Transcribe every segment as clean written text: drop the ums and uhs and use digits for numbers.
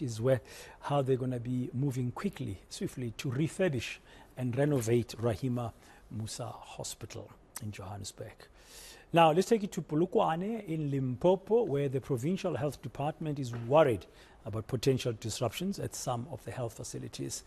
is where how they're going to be moving swiftly to refurbish and renovate Rahima Musa Hospital in Johannesburg. Now, let's take it to Polokwane in Limpopo, where the Provincial Health Department is worried about potential disruptions at some of the health facilities.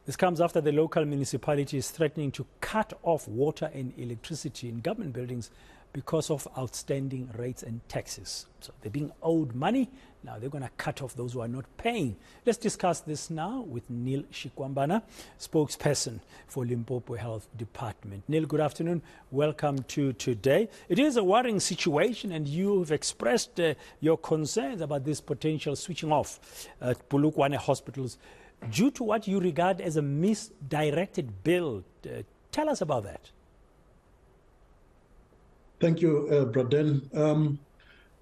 This comes after the local municipality is threatening to cut off water and electricity in government buildings because of outstanding rates and taxes. So they're being owed money. Now they're going to cut off those who are not paying. Let's discuss this now with Neil Shikwambana, spokesperson for Limpopo Health Department. Neil, good afternoon. Welcome to today. It is a worrying situation, and you've expressed your concerns about this potential switching off at Polokwane hospitals due to what you regard as a misdirected bill. Tell us about that. Thank you, Braden.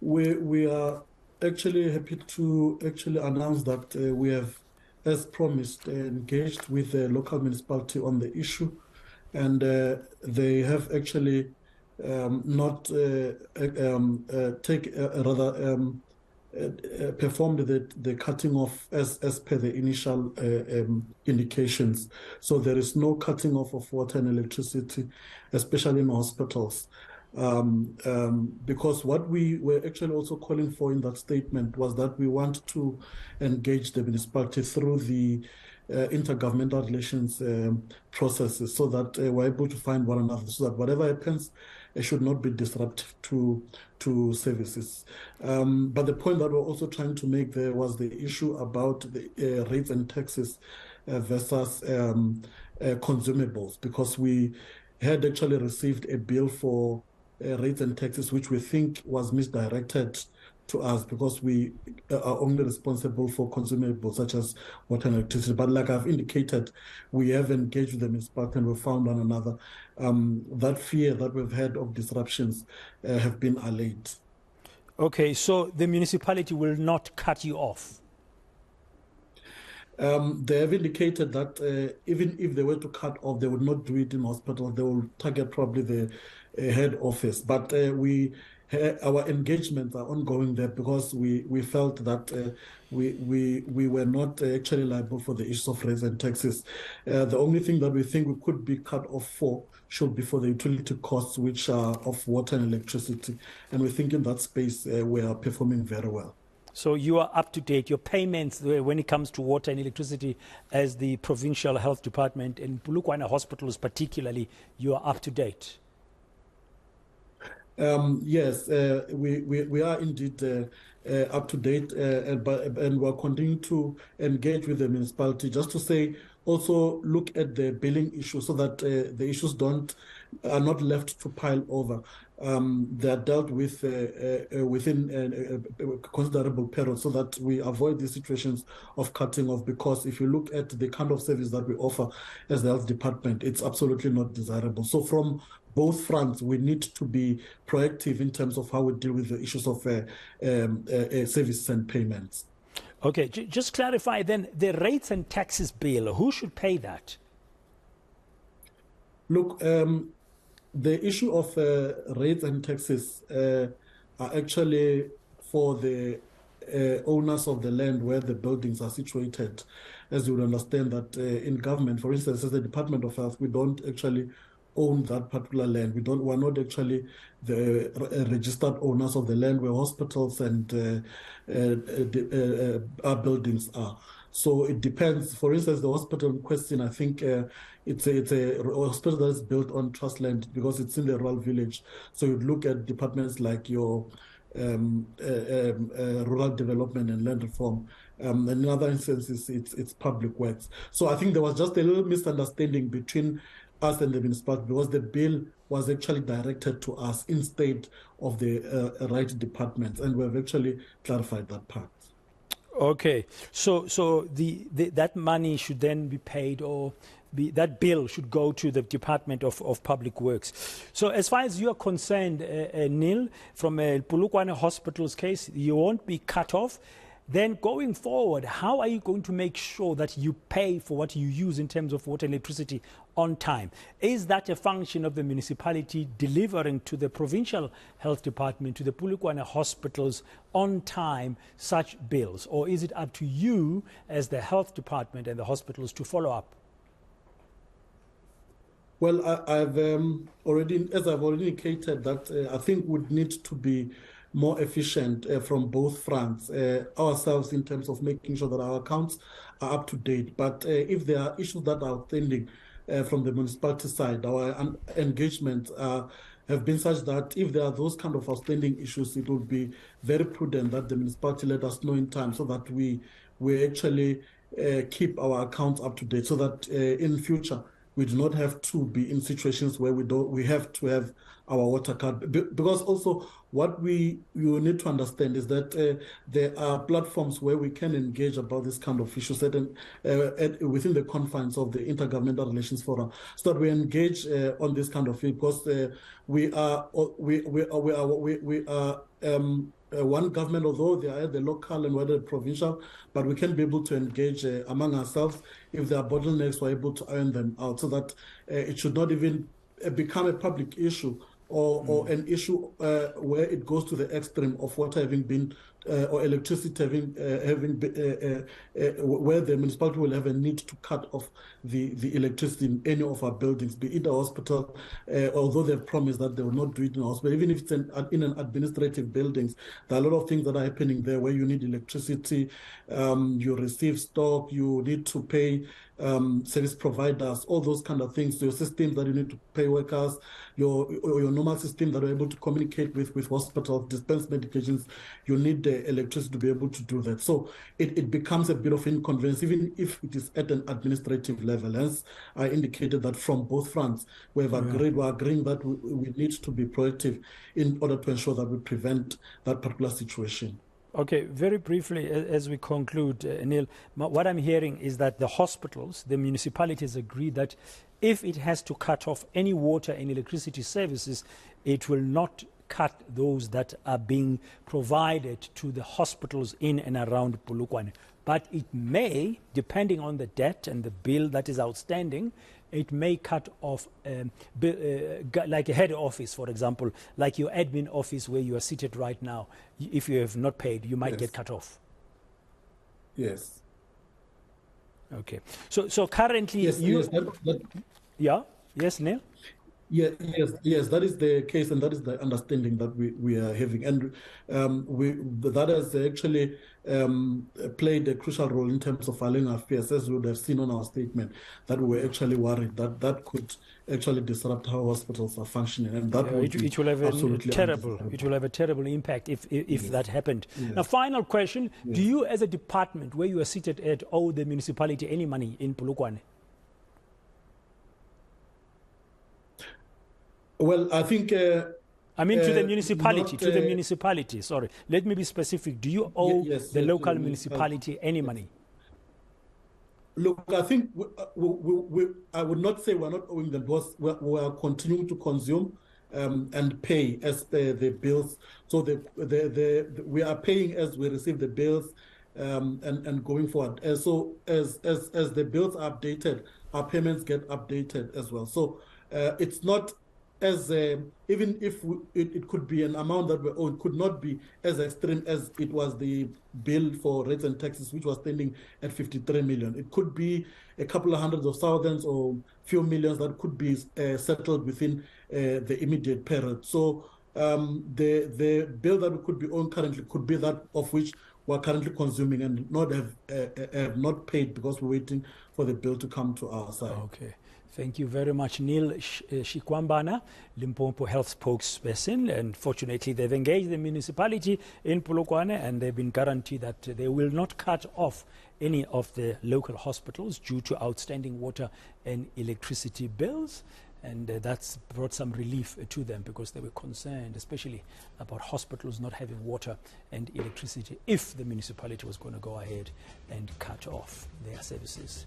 We are actually happy to announce that we have, as promised, engaged with the local municipality on the issue, and they have actually performed the cutting off as per the initial indications. So there is no cutting off of water and electricity, especially in hospitals. Because what we were actually also calling for in that statement was that we want to engage the municipality through the intergovernmental relations processes, so that we're able to find one another, so that whatever happens, it should not be disruptive to services. But the point that we're also trying to make there was the issue about the rates and taxes versus consumables, because we had actually received a bill for rates and taxes, which we think was misdirected to us, because we are only responsible for consumables such as water and electricity. But like I've indicated, we have engaged with the municipality and we found one another. That fear that we've had of disruptions have been allayed. Okay, so the municipality will not cut you off? They have indicated that even if they were to cut off, they would not do it in hospital. They will target probably the head office. But our engagements are ongoing there, because we felt that we were not actually liable for the issues of rates and taxes. The only thing that we think we could be cut off for should be for the utility costs, which are of water and electricity. And we think in that space we are performing very well. So you are up to date. Your payments when it comes to water and electricity as the Provincial Health Department and Polokwane hospitals particularly, you are up to date? Yes, we are indeed up to date, and we're continuing to engage with the municipality, just to say, also look at the billing issue, so that the issues are not left to pile over. They are dealt with within a considerable period, so that we avoid the situations of cutting off. Because if you look at the kind of service that we offer as the health department, it's absolutely not desirable. So from both fronts, we need to be proactive in terms of how we deal with the issues of services and payments. Okay, just clarify then, the rates and taxes bill, who should pay that? Look, the issue of rates and taxes are actually for the owners of the land where the buildings are situated. As you would understand that in government, for instance, as the Department of Health, we don't actually own that particular land. We're not actually the registered owners of the land where hospitals and our buildings are. So it depends. For instance, the hospital in question, I think it's a hospital that is built on trust land, because it's in the rural village. So you'd look at departments like your rural development and land reform. And in other instances, it's public works. So I think there was just a little misunderstanding between us and the municipality, because the bill was actually directed to us instead of the right departments, and we've actually clarified that part. Okay, so that money should then be paid, or that bill should go to the Department of Public Works. So as far as you are concerned, Neil, from Polokwane Hospital's case, you won't be cut off. then going forward, how are you going to make sure that you pay for what you use in terms of water and electricity on time? Is that a function of the municipality delivering to the provincial health department, to the Polokwane hospitals on time such bills? Or is it up to you as the health department and the hospitals to follow up? Well, I've already indicated that I think we need to be more efficient from both fronts, ourselves in terms of making sure that our accounts are up to date. But if there are issues that are outstanding from the municipality side, our engagement have been such that if there are those kind of outstanding issues, it would be very prudent that the municipality let us know in time so that we actually keep our accounts up to date, so that in future we do not have to be in situations where we have to have our water card. Because also what you need to understand is that there are platforms where we can engage about this kind of issues within the confines of the Intergovernmental Relations Forum, so that we engage on this kind of thing, because we are one government, although they are at the local and whether provincial, but we can be able to engage among ourselves. If there are bottlenecks, we're able to iron them out, so that it should not even become a public issue or an issue where it goes to the extreme of water having been or electricity having been, where the municipality will have a need to cut off the electricity in any of our buildings, be it a hospital, although they've promised that they will not do it in a hospital. Even if it's in an administrative buildings, there are a lot of things that are happening there where you need electricity, you receive stock, you need to pay service providers, all those kind of things. Your systems that you need to pay workers, your normal system that are able to communicate with hospitals, dispense medications, you need the electricity to be able to do that. So it becomes a bit of inconvenience, even if it is at an administrative level. Hence, I indicated that from both fronts, we're agreeing that we need to be proactive in order to ensure that we prevent that particular situation. Okay, very briefly, as we conclude, Neil, what I'm hearing is that the hospitals, the municipalities agree that if it has to cut off any water and electricity services, it will not cut those that are being provided to the hospitals in and around Polokwane. But it may, depending on the debt and the bill that is outstanding, it may cut off, like a head office, for example, like your admin office where you are seated right now. If you have not paid, you might get cut off. Yes. Okay. So currently, yeah. Yes, Neil. Yes, that is the case, and that is the understanding that we are having, and that has actually played a crucial role in terms of filing our fears, as we would have seen on our statement, that we were actually worried that that could actually disrupt how hospitals are functioning, and that it will have a terrible impact if that happened. Yes. Now, final question: do you, as a department where you are seated at, owe the municipality any money in Polokwane? Well, I think... I mean, to the municipality, sorry. Let me be specific. Do you owe the local municipality any money? Look, I think I would not say we're not owing them, because we are continuing to consume and pay as per the bills. So we are paying as we receive the bills and going forward. And so as the bills are updated, our payments get updated as well. So it's not... even if it could be an amount that we owe, it could not be as extreme as it was the bill for rates and taxes, which was standing at 53 million. It could be a couple of hundreds of thousands or few millions that could be settled within the immediate period. So the bill that we could be owing currently could be that of which we're currently consuming and not have not paid because we're waiting for the bill to come to our side. Okay. Thank you very much, Neil Shikwambana, Limpopo Health spokesperson. And fortunately, they've engaged the municipality in Polokwane, and they've been guaranteed that they will not cut off any of the local hospitals due to outstanding water and electricity bills. And that's brought some relief to them, because they were concerned, especially about hospitals not having water and electricity if the municipality was going to go ahead and cut off their services.